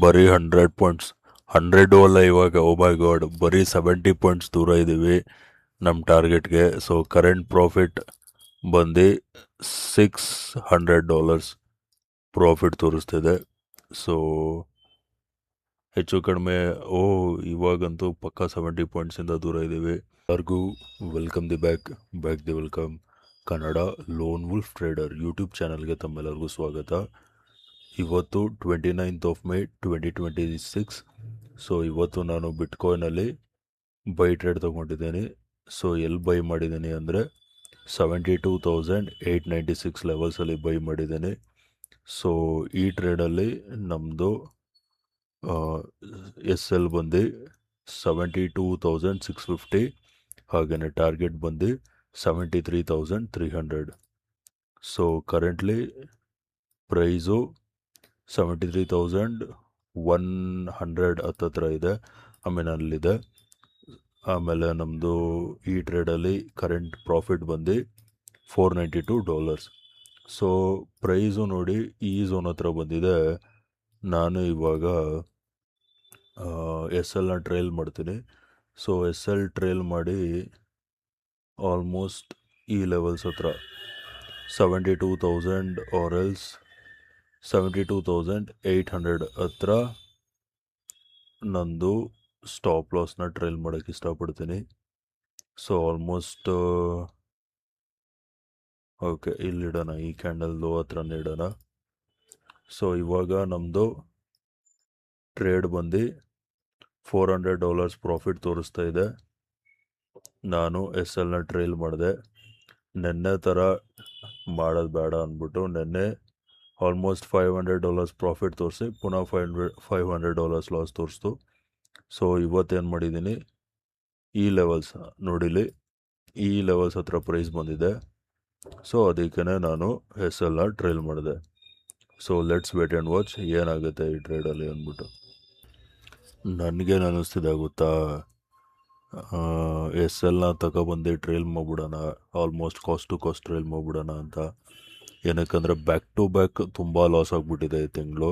ಬರೀ 100 ಪಾಯಿಂಟ್ಸ್ 100 ಅಲ್ಲ ಇವಾಗ. ಓ ಮೈ ಗಾಡ್, ಬರೀ 70 ಪಾಯಿಂಟ್ಸ್ ದೂರ ಇದ್ದೀವಿ ನಮ್ಮ ಟಾರ್ಗೆಟ್ಗೆ. ಸೊ ಕರೆಂಟ್ ಪ್ರಾಫಿಟ್ ಬಂದು $600 ಪ್ರಾಫಿಟ್ ತೋರಿಸ್ತಿದೆ. ಸೊ ಹೆಚ್ಚು ಕಡಿಮೆ ಇವಾಗಂತೂ ಪಕ್ಕ 70 ಪಾಯಿಂಟ್ಸಿಂದ ದೂರ ಇದ್ದೀವಿ. ಎಲ್ಲರಿಗೂ welcome the welcome Kannada loan wolf trader YouTube ಚಾನಲ್ಗೆ ತಮ್ಮೆಲ್ಲರಿಗೂ ಸ್ವಾಗತ. ಇವತ್ತು 29th of May 2026. ಸೊ ಇವತ್ತು ನಾನು ಬಿಟ್ಕಾಯಿನಲ್ಲಿ ಬೈ ಟ್ರೇಡ್ ತೊಗೊಂಡಿದ್ದೀನಿ. ಸೊ ಎಲ್ಲಿ ಬೈ ಮಾಡಿದ್ದೀನಿ ಅಂದರೆ 72,896 ಲೆವೆಲ್ಸಲ್ಲಿ ಬೈ ಮಾಡಿದ್ದೀನಿ. ಸೊ ಈ ಟ್ರೇಡಲ್ಲಿ ನಮ್ಮದು SL ಬಂದು 72,650, ಹಾಗೆಯೇ ಟಾರ್ಗೆಟ್ ಬಂದು 73,300. ಸೊ ಕರೆಂಟ್ಲಿ ಪ್ರೈಸು 73,100 ಹತ್ತತ್ರ ಇದೆ, ಅಲ್ಲಿದೆ. ಆಮೇಲೆ ನಮ್ಮದು ಈ ಟ್ರೇಡಲ್ಲಿ ಕರೆಂಟ್ ಪ್ರಾಫಿಟ್ ಬಂದು $492. ಸೊ ಪ್ರೈಸು ನೋಡಿ ಈ ಝೋನ್ ಹತ್ರ ಬಂದಿದೆ. ನಾನು ಇವಾಗ SLನ ಟ್ರೇಲ್ ಮಾಡ್ತೀನಿ. ಸೊ SL ಟ್ರೇಲ್ ಮಾಡಿ ಆಲ್ಮೋಸ್ಟ್ ಈ ಲೆವೆಲ್ಸ್ ಹತ್ರ 72,000 ಆರ್ ಎಲ್ಸ್ 72,800 ಹತ್ರ ನಂದು ಸ್ಟಾಪ್ ಲಾಸ್ನ ಟ್ರೇಲ್ ಮಾಡೋಕ್ಕೆ ಇಷ್ಟಪಡ್ತೀನಿ. ಸೊ ಆಲ್ಮೋಸ್ಟ್ ಓಕೆ, ಇಲ್ಲಿಡೋಣ, ಈ ಕ್ಯಾಂಡಲ್ ಲೋ ಹತ್ರನೇ ಇಡೋಣ. ಸೊ ಇವಾಗ ನಮ್ಮದು ಟ್ರೇಡ್ ಬಂದು $400 ಪ್ರಾಫಿಟ್ ತೋರಿಸ್ತಾ ಇದೆ. ನಾನು SLನ ಟ್ರೇಲ್ ಮಾಡಿದೆ. ನೆನ್ನೆ ಥರ ಮಾಡೋದು ಬೇಡ ಅಂದ್ಬಿಟ್ಟು ನೆನ್ನೆ ಆಲ್ಮೋಸ್ಟ್ $500 ಪ್ರಾಫಿಟ್ ತೋರಿಸಿ ಪುನಃ $500 ಲಾಸ್ ತೋರಿಸ್ತು. ಸೊ ಇವತ್ತೇನು ಮಾಡಿದ್ದೀನಿ, ಈ ಲೆವೆಲ್ಸ್ ನೋಡಿಲಿ, ಈ ಲೆವೆಲ್ಸ್ ಹತ್ರ ಪ್ರೈಸ್ ಬಂದಿದೆ. ಸೊ ಅದಕ್ಕೆ ನಾನು SLನ ಟ್ರೇಲ್ ಮಾಡಿದೆ. So let's wait and watch ಏನಾಗುತ್ತೆ ಈ ಟ್ರೇಡಲ್ಲಿ ಅಂದ್ಬಿಟ್ಟು. ನನಗೇನು ಅನ್ನಿಸ್ತಿದೆ ಗೊತ್ತಾ, SLನ ತಗೊಬಂದು ಟ್ರೇಲ್ ಮಾಡ್ಬಿಡೋಣ, almost cost to cost trail ಮಾಡ್ಬಿಡೋಣ ಅಂತ. ಏನಕ್ಕಂದರೆ ಬ್ಯಾಕ್ ಟು ಬ್ಯಾಕ್ ತುಂಬ ಲಾಸ್ ಆಗಿಬಿಟ್ಟಿದೆ ಈ ತಿಂಗಳು.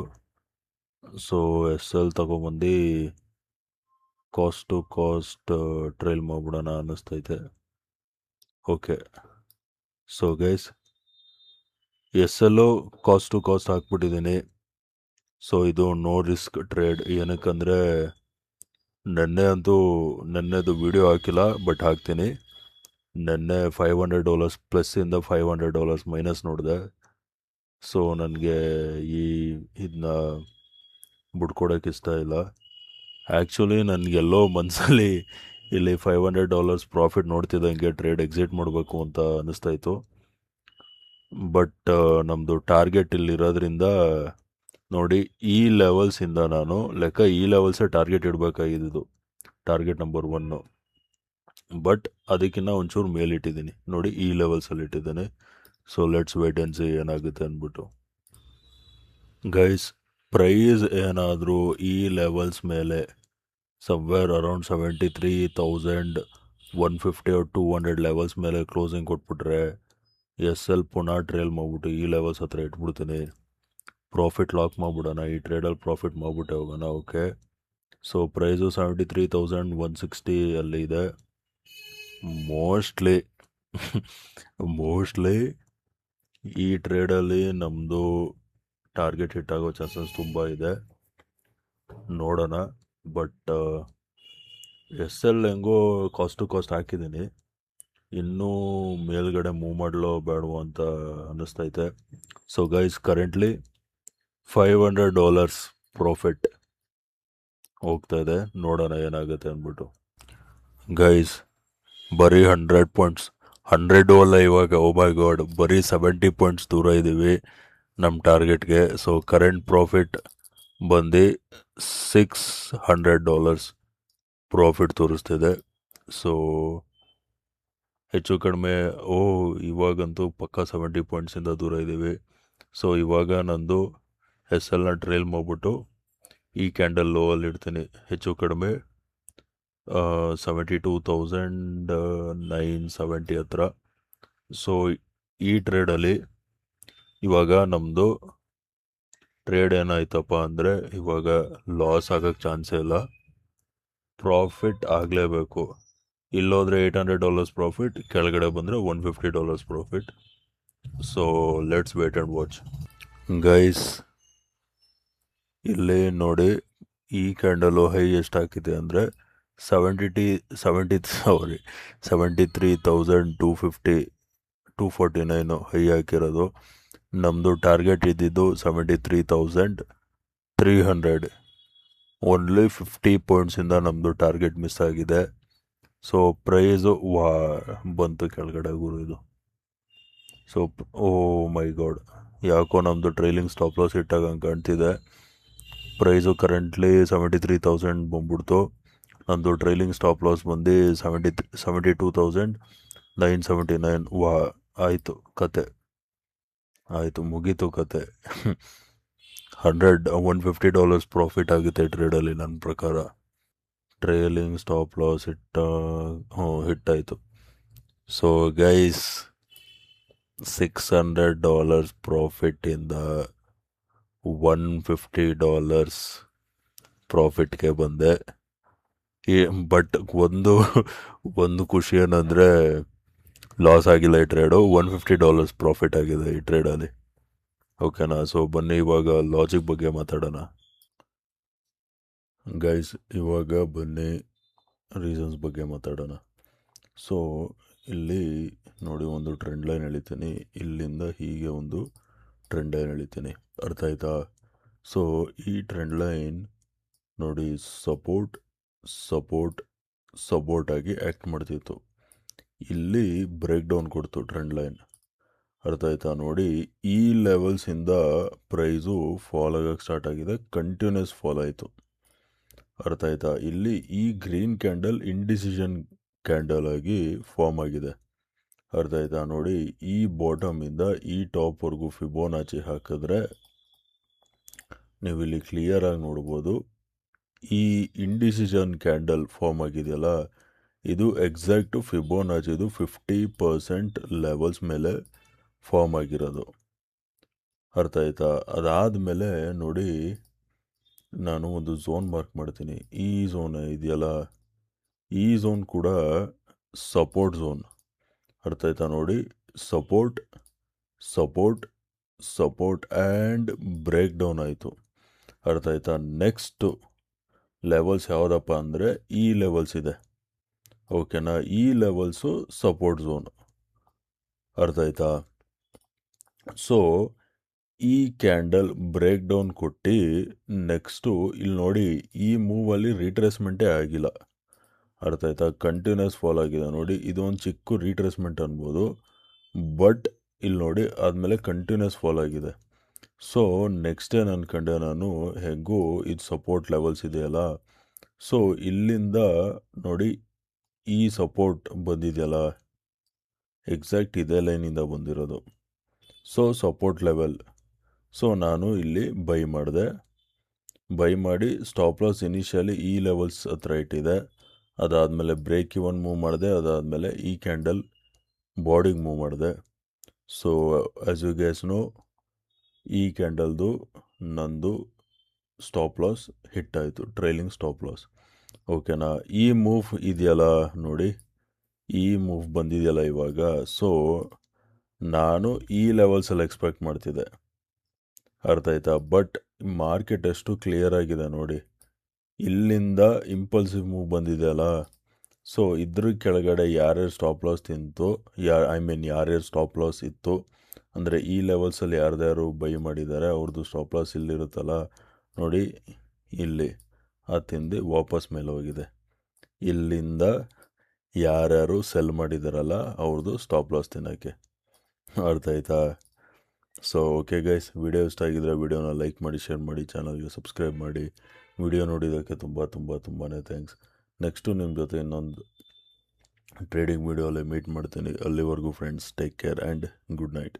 ಸೊ SL ತಗೊಬಂದು ಕಾಸ್ಟ್ ಟು ಕಾಸ್ಟ್ ಟ್ರೇಲ್ ಮಾಡ್ಬಿಡೋಣ ಅನ್ನಿಸ್ತೈತೆ. ಓಕೆ, ಸೊ ಗೈಸ್ SLು ಕಾಸ್ಟ್ ಟು ಕಾಸ್ಟ್ ಹಾಕ್ಬಿಟ್ಟಿದ್ದೀನಿ. ಸೊ ಇದು ನೋ ರಿಸ್ಕ್ ಟ್ರೇಡ್. ಏನಕ್ಕಂದರೆ ನೆನ್ನೆದು ವಿಡಿಯೋ ಹಾಕಿಲ್ಲ, ಬಟ್ ಹಾಕ್ತೀನಿ. ನೆನ್ನೆ $500 ಪ್ಲಸ್ಸಿಂದ $500 ಮೈನಸ್ ನೋಡಿದೆ. ಸೊ ನನಗೆ ಇದನ್ನ ಬಿಡ್ಕೊಡೋಕೆ ಇಷ್ಟ ಇಲ್ಲ. ಆ್ಯಕ್ಚುಲಿ ನನಗೆಲ್ಲೋ ಮನಸ್ಸಲ್ಲಿ ಇಲ್ಲಿ $500 ಪ್ರಾಫಿಟ್ ನೋಡ್ತಿದ್ದಂಗೆ ಟ್ರೇಡ್ ಎಕ್ಸಿಟ್ ಮಾಡಬೇಕು ಅಂತ ಅನ್ನಿಸ್ತಾಯಿತ್ತು. ಬಟ್ ನಮ್ಮದು ಟಾರ್ಗೆಟ್ ಇಲ್ಲಿರೋದ್ರಿಂದ ನೋಡಿ, ಈ ಲೆವೆಲ್ಸಿಂದ ನಾನು ಲೆಕ್ಕ ಈ ಲೆವೆಲ್ಸೇ ಟಾರ್ಗೆಟ್ ಇಡಬೇಕಾಗಿದ್ದು, ಟಾರ್ಗೆಟ್ ನಂಬರ್ 1. ಬಟ್ ಅದಕ್ಕಿಂತ ಒಂಚೂರು ಮೇಲಿಟ್ಟಿದ್ದೀನಿ ನೋಡಿ, ಈ ಲೆವೆಲ್ಸಲ್ಲಿ ಇಟ್ಟಿದ್ದೀನಿ. So let's wait and see ಏನಾಗುತ್ತೆ ಅಂದ್ಬಿಟ್ಟು. ಗೈಸ್, ಪ್ರೈಸ್ ಏನಾದರೂ ಈ ಲೆವೆಲ್ಸ್ ಮೇಲೆ ಸಮ್ವೇರ್ ಅರೌಂಡ್ 73,150 or 200 ಲೆವೆಲ್ಸ್ ಮೇಲೆ ಕ್ಲೋಸಿಂಗ್ ಕೊಟ್ಬಿಟ್ರೆ SL ಪುನಃ ಟ್ರೇಲ್ ಮಾಡಿಬಿಟ್ಟು ಈ ಲೆವೆಲ್ಸ್ ಹತ್ರ ಇಟ್ಬಿಡ್ತೀನಿ. ಪ್ರಾಫಿಟ್ ಲಾಕ್ ಮಾಡಿಬಿಡೋಣ, ಈ ಟ್ರೇಡಲ್ಲಿ ಪ್ರಾಫಿಟ್ ಮಾಡಿಬಿಟ್ಟೆ ಹೋಗೋಣ. ಓಕೆ, ಸೊ ಪ್ರೈಸು 73,160 ಅಲ್ಲಿ ಇದೆ. ಮೋಸ್ಟ್ಲಿ ಈ ಟ್ರೇಡಲ್ಲಿ ನಮ್ಮದು ಟಾರ್ಗೆಟ್ ಹಿಟ್ ಆಗೋ ಚಾನ್ಸಸ್ ತುಂಬ ಇದೆ, ನೋಡೋಣ. ಬಟ್ SL ಹೆಂಗೋ ಕಾಸ್ಟ್ ಟು ಕಾಸ್ಟ್ ಹಾಕಿದ್ದೀನಿ, ಇನ್ನೂ ಮೇಲ್ಗಡೆ ಮೂವ್ ಮಾಡಲೋ ಬೇಡವೋ ಅಂತ ಅನ್ನಿಸ್ತೈತೆ. ಸೊ ಗೈಸ್, ಕರೆಂಟ್ಲಿ $500 ಪ್ರಾಫಿಟ್ ಹೋಗ್ತಾ ಇದೆ, ನೋಡೋಣ ಏನಾಗುತ್ತೆ ಅಂದ್ಬಿಟ್ಟು. ಗೈಸ್, ಬರೀ 100 ಪಾಯಿಂಟ್ಸ್ 100 ಅಲ್ಲ ಇವಾಗ. ಓ ಮೈ ಗಾಡ್, ಬರೀ 70 ಪಾಯಿಂಟ್ಸ್ ದೂರ ಇದ್ದೀವಿ ನಮ್ಮ ಟಾರ್ಗೆಟ್ಗೆ. ಸೊ ಕರೆಂಟ್ ಪ್ರಾಫಿಟ್ ಬಂದು $600 ಪ್ರಾಫಿಟ್ ತೋರಿಸ್ತಿದೆ. ಸೊ ಹೆಚ್ಚು ಕಡಿಮೆ ಇವಾಗಂತೂ ಪಕ್ಕ 70 ಪಾಯಿಂಟ್ಸಿಂದ ದೂರ ಇದ್ದೀವಿ. ಸೊ ಇವಾಗ ನಂದು SLನ ಟ್ರೇಲ್ ಮಾಡಿಬಿಟ್ಟು ಈ ಕ್ಯಾಂಡಲ್ ಲೋ ಅಲ್ಲಿ ಇಡ್ತೀನಿ. ಹೆಚ್ಚು ಕಡಿಮೆ 72,970 ಹತ್ರ. ಸೊ ಈ ಟ್ರೇಡಲ್ಲಿ ಇವಾಗ ನಮ್ಮದು ಟ್ರೇಡ್ ಏನಾಯ್ತಪ್ಪ ಅಂದರೆ ಇವಾಗ ಲಾಸ್ ಆಗೋಕ್ಕೆ ಚಾನ್ಸೇ ಇಲ್ಲ, ಪ್ರಾಫಿಟ್ ಆಗಲೇಬೇಕು. ಇಲ್ಲೋದ್ರೆ $800 ಪ್ರಾಫಿಟ್, ಕೆಳಗಡೆ ಬಂದರೆ $150 profit. So let's wait and watch guys. ಇಲ್ಲಿ ನೋಡಿ, ಈ ಕ್ಯಾಂಡಲು ಹೈ ಎಷ್ಟು ಹಾಕಿದೆ ಅಂದರೆ 73,249 ಹೈ ಹಾಕಿರೋದು. ನಮ್ಮದು ಟಾರ್ಗೆಟ್ ಇದ್ದಿದ್ದು 73,300. ಓನ್ಲಿ 50 ಪಾಯಿಂಟ್ಸಿಂದ ನಮ್ಮದು ಟಾರ್ಗೆಟ್ ಮಿಸ್ ಆಗಿದೆ. ಸೊ ಪ್ರೈಸು ಬಂತು ಕೆಳಗಡೆ ಗುರು ಇದು. ಸೊ ಓ ಮೈ ಗಾಡ್, ಯಾಕೋ ನಮ್ಮದು ಟ್ರೈಲಿಂಗ್ ಸ್ಟಾಪ್ ಲಾಸ್ ಇಟ್ಟಾಗಂಗೆ ಕಾಣ್ತಿದೆ. ಪ್ರೈಸು ಕರೆಂಟ್ಲಿ 73,000 ಬಂದ್ಬಿಡ್ತು. ನಂದು ಟ್ರೈಲಿಂಗ್ ಸ್ಟಾಪ್ ಲಾಸ್ ಬಂದು 72,979. ಆಯಿತು ಕತೆ, ಆಯಿತು, ಮುಗೀತು ಕತೆ. $150 ಪ್ರಾಫಿಟ್ ಆಗುತ್ತೆ ಟ್ರೇಡಲ್ಲಿ ನನ್ನ ಪ್ರಕಾರ. ಟ್ರೈಲಿಂಗ್ ಸ್ಟಾಪ್ ಲಾಸ್ ಹಿಟ್ಟಾಯಿತು. ಸೊ ಗೈಸ್, $600 ಪ್ರಾಫಿಟ್ಟಿಂದ $150 ಪ್ರಾಫಿಟ್ಗೆ ಬಂದೆ. ಬಟ್ ಒಂದು ಖುಷಿ ಏನಂದರೆ ಲಾಸ್ ಆಗಿಲ್ಲ ಈ ಟ್ರೇಡು, $150 ಪ್ರಾಫಿಟ್ ಆಗಿದೆ ಈ ಟ್ರೇಡಲ್ಲಿ. ಓಕೆನಾ? ಸೊ ಬನ್ನಿ ಇವಾಗ ಲಾಜಿಕ್ ಬಗ್ಗೆ ಮಾತಾಡೋಣ ಗೈಸ್. ಇವಾಗ ಬನ್ನಿ ರೀಸನ್ಸ್ ಬಗ್ಗೆ ಮಾತಾಡೋಣ. ಸೊ ಇಲ್ಲಿ ನೋಡಿ, ಒಂದು ಟ್ರೆಂಡ್ ಲೈನ್ ಎಳಿತೀನಿ, ಇಲ್ಲಿಂದ ಹೀಗೆ ಒಂದು ಟ್ರೆಂಡ್ ಲೈನ್ ಎಳಿತೀನಿ, ಅರ್ಥ ಆಯ್ತಾ? ಸೊ ಈ ಟ್ರೆಂಡ್ ಲೈನ್ ನೋಡಿ ಸಪೋರ್ಟ್ ಸಪೋರ್ಟ್ ಸಪೋರ್ಟ್ ಆಗಿ ಆ್ಯಕ್ಟ್ ಮಾಡ್ತಿತ್ತು. ಇಲ್ಲಿ ಬ್ರೇಕ್ ಡೌನ್ ಕೊಡ್ತು ಟ್ರೆಂಡ್ ಲೈನ್, ಅರ್ಥ ಆಯ್ತಾ? ನೋಡಿ, ಈ ಲೆವೆಲ್ಸಿಂದ ಪ್ರೈಸು ಫಾಲ್ ಆಗೋಕ್ಕೆ ಸ್ಟಾರ್ಟ್ ಆಗಿದೆ, ಕಂಟಿನ್ಯೂಸ್ ಫಾಲ್ ಆಯಿತು, ಅರ್ಥ ಆಯ್ತಾ? ಇಲ್ಲಿ ಈ ಗ್ರೀನ್ ಕ್ಯಾಂಡಲ್ ಇಂಡಿಸಿಷನ್ ಕ್ಯಾಂಡಲ್ ಆಗಿ ಫಾರ್ಮ್ ಆಗಿದೆ, ಅರ್ಥ ಆಯ್ತಾ? ನೋಡಿ, ಈ ಬಾಟಮಿಂದ ಈ ಟಾಪ್ವರೆಗೂ ಫಿಬೋನಾಚಿ ಹಾಕಿದ್ರೆ ನೀವು ಇಲ್ಲಿ ಕ್ಲಿಯರಾಗಿ ನೋಡ್ಬೋದು. ಈ ಇಂಡಿಸಿಷನ್ ಕ್ಯಾಂಡಲ್ ಫಾರ್ಮ್ ಆಗಿದೆಯಲ್ಲ, ಇದು ಎಕ್ಸಾಕ್ಟು ಫಿಬೋನಾಚಿದು 50% ಲೆವೆಲ್ಸ್ ಮೇಲೆ ಫಾರ್ಮ್ ಆಗಿರೋದು, ಅರ್ಥ ಆಯ್ತಾ? ಅದಾದಮೇಲೆ ನೋಡಿ, ನಾನು ಒಂದು ಝೋನ್ ಮಾರ್ಕ್ ಮಾಡ್ತೀನಿ. ಈ ಝೋನ್ ಇದೆಯಲ್ಲ, ಈ ಝೋನ್ ಕೂಡ ಸಪೋರ್ಟ್ ಝೋನ್, ಅರ್ಥ ಆಯ್ತಾ? ನೋಡಿ, support support support and break down ಆಯಿತು, ಅರ್ಥ ಆಯ್ತಾ? ನೆಕ್ಸ್ಟು ಲೆವೆಲ್ಸ್ ಯಾವುದಪ್ಪ ಅಂದರೆ ಈ ಲೆವೆಲ್ಸ್ ಇದೆ, ಓಕೆನಾ? ಈ ಲೆವೆಲ್ಸು ಸಪೋರ್ಟ್ ಝೋನ್, ಅರ್ಥ ಆಯ್ತಾ? ಸೊ ಈ ಕ್ಯಾಂಡಲ್ ಬ್ರೇಕ್ ಡೌನ್ ಕೊಟ್ಟು ನೆಕ್ಸ್ಟು ಇಲ್ಲಿ ನೋಡಿ, ಈ ಮೂವಲ್ಲಿ ರೀಟ್ರೇಸ್ಮೆಂಟೇ ಆಗಿಲ್ಲ, ಅರ್ಥ ಆಯ್ತಾ? ಕಂಟಿನ್ಯೂಸ್ ಫಾಲ್ ಆಗಿದೆ ನೋಡಿ, ಇದು ಒಂದು ಚಿಕ್ಕ ರೀಟ್ರೇಸ್ಮೆಂಟ್ ಅನ್ಬೋದು, ಬಟ್ ಇಲ್ಲಿ ನೋಡಿ ಆದಮೇಲೆ ಕಂಟಿನ್ಯೂಸ್ ಫಾಲ್ ಆಗಿದೆ. ಸೊ ನೆಕ್ಸ್ಟ್ ಏನು ಅಂದ್ಕೊಂಡೆ ನಾನು, ಹೇಗೂ ಇದು ಸಪೋರ್ಟ್ ಲೆವೆಲ್ಸ್ ಇದೆಯಲ್ಲ, ಸೊ ಇಲ್ಲಿಂದ ನೋಡಿ ಈ ಸಪೋರ್ಟ್ ಬಂದಿದೆಯಲ್ಲ, ಎಕ್ಸಾಕ್ಟ್ ಇದೇ ಲೈನಿಂದ ಬಂದಿರೋದು, ಸೊ ಸಪೋರ್ಟ್ ಲೆವೆಲ್. ಸೊ ನಾನು ಇಲ್ಲಿ ಬೈ ಮಾಡಿದೆ, ಬೈ ಮಾಡಿ ಸ್ಟಾಪ್ ಲಾಸ್ ಇನಿಷಿಯಲಿ ಈ ಲೆವೆಲ್ಸ್ ಹತ್ರ ಇಟ್ಟಿದೆ, ಅದಾದಮೇಲೆ ಬ್ರೇಕ್ ಇವನ್ ಮೂವ್ ಮಾಡಿದೆ, ಅದಾದಮೇಲೆ ಈ ಕ್ಯಾಂಡಲ್ ಬಾಡಿಗೆ ಮೂವ್ ಮಾಡಿದೆ. So as you guys know, ಈ ಕ್ಯಾಂಡಲ್ದು ನಂದು ಸ್ಟಾಪ್ ಲಾಸ್ ಹಿಟ್ಟಾಯಿತು, ಟ್ರೈಲಿಂಗ್ ಸ್ಟಾಪ್ ಲಾಸ್, ಓಕೆನಾ? ಈ ಮೂವ್ ಇದೆಯಲ್ಲ ನೋಡಿ, ಈ ಮೂವ್ ಬಂದಿದೆಯಲ್ಲ ಇವಾಗ, ಸೊ ನಾನು ಈ ಲೆವೆಲ್ಸಲ್ಲಿ ಎಕ್ಸ್ಪೆಕ್ಟ್ ಮಾಡ್ತಿದ್ದೆ, ಅರ್ಥ ಆಯ್ತಾ? ಬಟ್ ಮಾರ್ಕೆಟ್ ಎಷ್ಟು ಕ್ಲಿಯರ್ ಆಗಿದೆ ನೋಡಿ, ಇಲ್ಲಿಂದ ಇಂಪಲ್ಸಿವ್ ಮೂವ್ ಬಂದಿದೆಯಲ್ಲ, ಸೊ ಇದ್ರ ಕೆಳಗಡೆ ಯಾರ್ಯಾರು ಸ್ಟಾಪ್ ಲಾಸ್ ತಿಂತು, ಯಾರ್ಯಾರು ಸ್ಟಾಪ್ ಲಾಸ್ ಇತ್ತು ಅಂದರೆ ಈ ಲೆವೆಲ್ಸಲ್ಲಿ ಯಾರ್ದಾರು ಬೈ ಮಾಡಿದ್ದಾರೆ ಅವ್ರದ್ದು ಸ್ಟಾಪ್ ಲಾಸ್ ಇಲ್ಲಿರುತ್ತಲ್ಲ ನೋಡಿ, ಇಲ್ಲಿ ಅದು ತಿಂದು ವಾಪಸ್ ಮೇಲೆ ಹೋಗಿದೆ. ಇಲ್ಲಿಂದ ಯಾರ್ಯಾರು ಸೆಲ್ ಮಾಡಿದಾರಲ್ಲ ಅವ್ರದ್ದು ಸ್ಟಾಪ್ ಲಾಸ್ ತಿನ್ನೋಕ್ಕೆ, ಅರ್ಥ ಆಯ್ತಾ? ಸೊ ಓಕೆ ಗೈಸ್, ವಿಡಿಯೋ ಇಷ್ಟ ಆಗಿದ್ರೆ ವಿಡಿಯೋನ ಲೈಕ್ ಮಾಡಿ, ಶೇರ್ ಮಾಡಿ, ಚಾನಲ್ಗೆ ಸಬ್ಸ್ಕ್ರೈಬ್ ಮಾಡಿ. ವಿಡಿಯೋ ನೋಡಿದ್ದಕ್ಕೆ ತುಂಬಾ ಥ್ಯಾಂಕ್ಸ್. ನೆಕ್ಸ್ಟು ನಿಮ್ಮ ಜೊತೆ ಇನ್ನೊಂದು ಟ್ರೇಡಿಂಗ್ ವಿಡಿಯೋಲ್ಲಿ ಮೀಟ್ ಮಾಡ್ತೀನಿ. ಅಲ್ಲಿವರೆಗೂ friends, take care and good night.